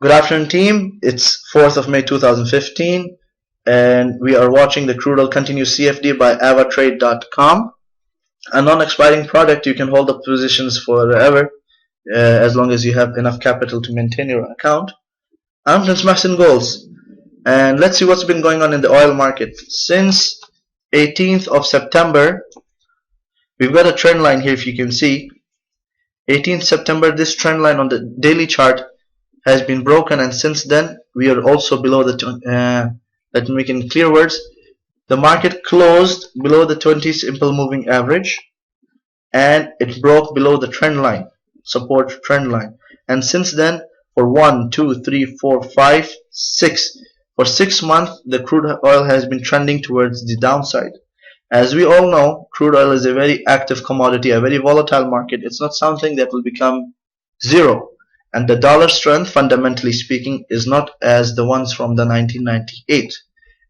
Good afternoon, team. It's 4th of May 2015, and we are watching the Crude Oil Continuous CFD by avatrade.com. A non-expiring product. You can hold the positions forever as long as you have enough capital to maintain your account. I'm Prince Mahsin Goals, and let's see what's been going on in the oil market. Since 18th of September, we've got a trend line here, if you can see. 18th September, this trend line on the daily chart has been broken, and since then we are also below the let me make in clear words, the market closed below the 20 simple moving average and it broke below the trend line, support trend line, and since then for 1, 2, 3, 4, 5, 6 for 6 months the crude oil has been trending towards the downside. As we all know, crude oil is a very active commodity, a very volatile market. It's not something that will become zero. And the dollar strength, fundamentally speaking, is not as the ones from the 1998.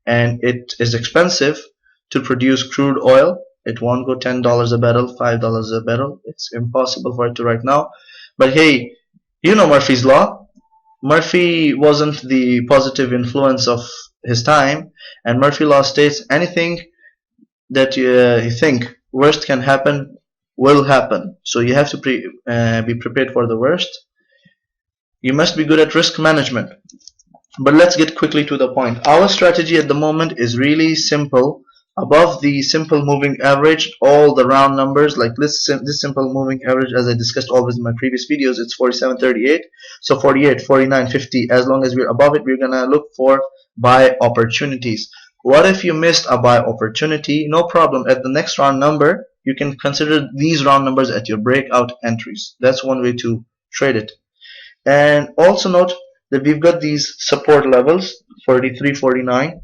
And it is expensive to produce crude oil. It won't go $10 a barrel, $5 a barrel. It's impossible for it to right now. But hey, you know Murphy's Law. Murphy wasn't the positive influence of his time. And Murphy's Law states anything that you think worst can happen will happen. So you have to be prepared for the worst. You must be good at risk management. But let's get quickly to the point. Our strategy at the moment is really simple. Above the simple moving average, all the round numbers, like this simple moving average, as I discussed always in my previous videos, it's 47.38. So 48, 49, 50, as long as we're above it, we're gonna look for buy opportunities. What if you missed a buy opportunity? No problem. At the next round number, you can consider these round numbers at your breakout entries. That's one way to trade it. And also note that we've got these support levels 43, 49,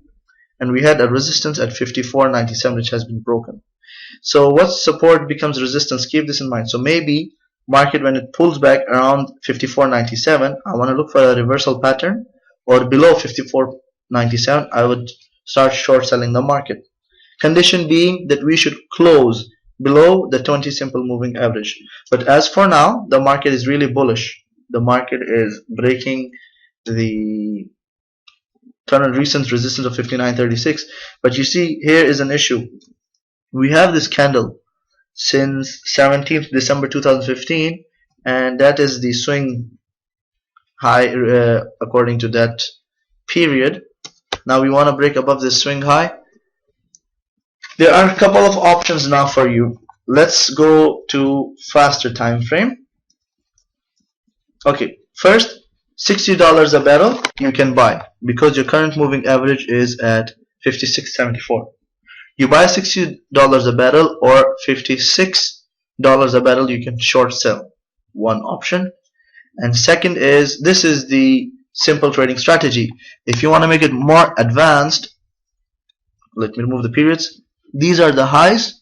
and we had a resistance at 54.97 which has been broken. So what's support becomes resistance, keep this in mind. So maybe market, when it pulls back around 54.97, I want to look for a reversal pattern, or below 54.97 I would start short selling the market. Condition being that we should close below the 20 simple moving average. But as for now, the market is really bullish. The market is breaking the current recent resistance of 59.36. But you see, here is an issue. We have this candle since 17th December 2015, and that is the swing high according to that period. Now we want to break above this swing high. There are a couple of options now for you. Let's go to faster time frame. Okay, first, $60 a barrel you can buy because your current moving average is at 56.74. You buy $60 a barrel, or $56 a barrel you can short sell. One option. And second is, this is the simple trading strategy. If you want to make it more advanced, let me remove the periods. These are the highs,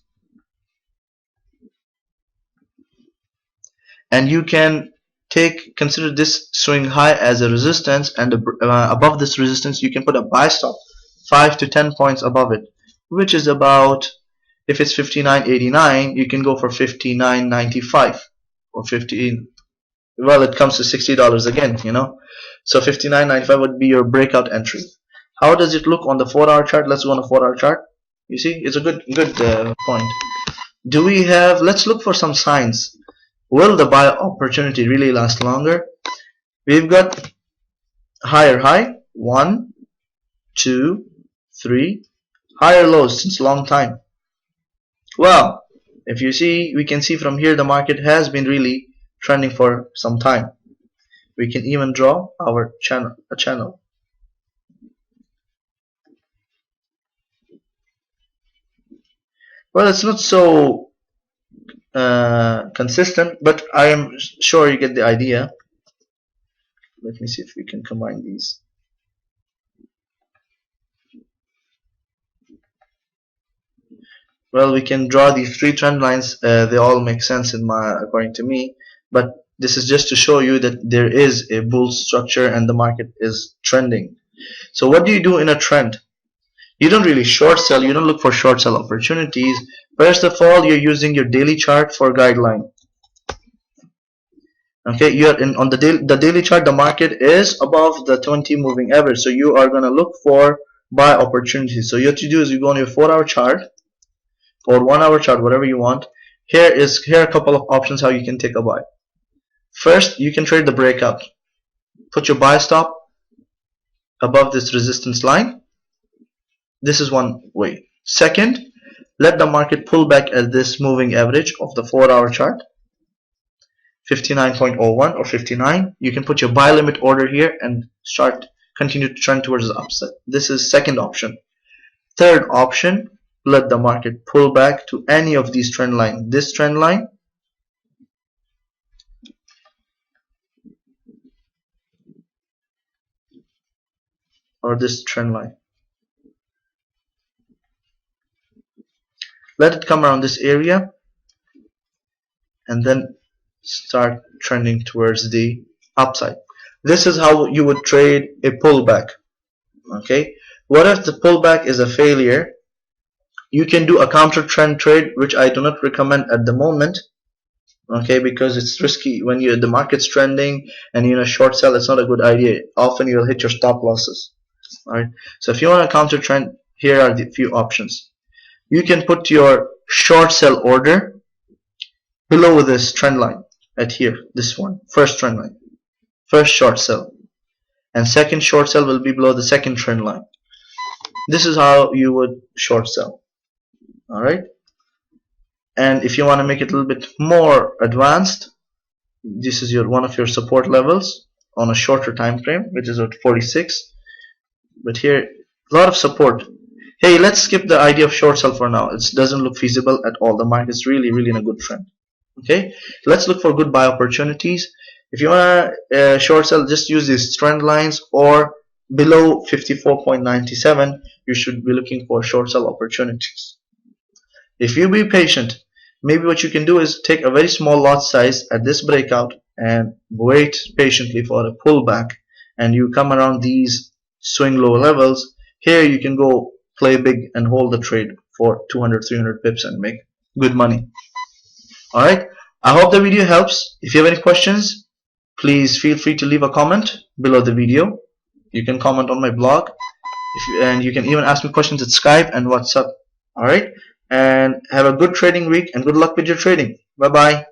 and you can consider this swing high as a resistance, and above this resistance you can put a buy stop 5 to 10 points above it, which is about, if it's 59.89, you can go for 59.95 or 15. Well, it comes to $60 again, you know. So 59.95 would be your breakout entry. How does it look on the 4-hour chart? Let's go on a 4-hour chart. You see, it's a good point. Do we have? Let's look for some signs. Will the buy opportunity really last longer? We've got higher high, 1, 2, 3, higher lows since long time. Well, if you see, we can see from here the market has been really trending for some time. We can even draw our channel. Well, it's not so consistent, but I am sure you get the idea. Let me see if we can combine these. Well, we can draw these three trend lines. They all make sense according to me, but this is just to show you that there is a bull structure and the market is trending. So what do you do in a trend? You don't really short sell, you don't look for short sell opportunities. First of all, you're using your daily chart for guideline. Okay, you are in on the daily chart. The market is above the 20 moving average, so you are gonna look for buy opportunities. So you have to do is you go on your 4-hour chart or 1-hour chart, whatever you want. Here are a couple of options how you can take a buy. First, you can trade the breakout. Put your buy stop above this resistance line. This is one way. Second, let the market pull back at this moving average of the 4-hour chart, 59.01 or 59. You can put your buy limit order here and continue to trend towards the upside. This is second option. Third option, let the market pull back to any of these trend lines. This trend line, or this trend line. Let it come around this area and then start trending towards the upside. This is how you would trade a pullback. Okay, what if the pullback is a failure? You can do a counter trend trade, which I do not recommend at the moment. Okay, because it's risky when the market's trending and short sell. It's not a good idea. Often you'll hit your stop losses. Alright, so if you want a counter trend, here are the few options. You can put your short sell order below this trend line at here, this one, first trend line, first short sell, and second short sell will be below the second trend line. This is how you would short sell. Alright, and if you want to make it a little bit more advanced, this is one of your support levels on a shorter time frame, which is at 46. But here, a lot of support. Hey, let's skip the idea of short sell for now. It doesn't look feasible at all. The market's really in a good trend. Okay, let's look for good buy opportunities. If you want to short sell, just use these trend lines, or below 54.97 you should be looking for short sell opportunities. If you be patient, maybe what you can do is take a very small lot size at this breakout and wait patiently for a pullback, and you come around these swing low levels. Here you can go play big and hold the trade for 200-300 pips and make good money. Alright, I hope the video helps. If you have any questions, please feel free to leave a comment below the video. You can comment on my blog, and you can even ask me questions at Skype and WhatsApp. Alright, and have a good trading week and good luck with your trading. Bye bye.